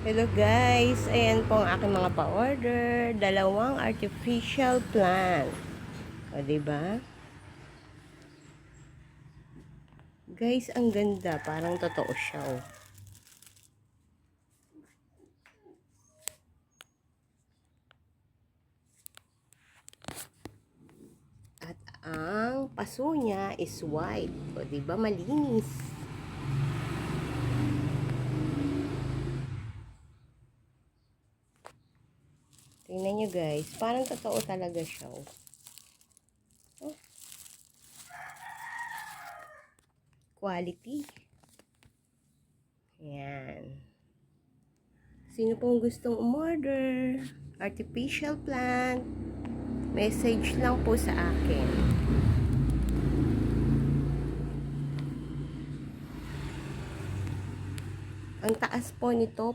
Hello guys, ayan po ang aking mga pa-order. Dalawang artificial plant. O, diba? Guys, ang ganda. Parang totoo siya, oh. At ang paso niya is white. O, diba? Malinis. Tingnan nyo guys. Parang totoo talaga siya, oh. Quality. Ayan. Sino pong gustong umorder? Artificial plant. Message lang po sa akin. Ang taas po nito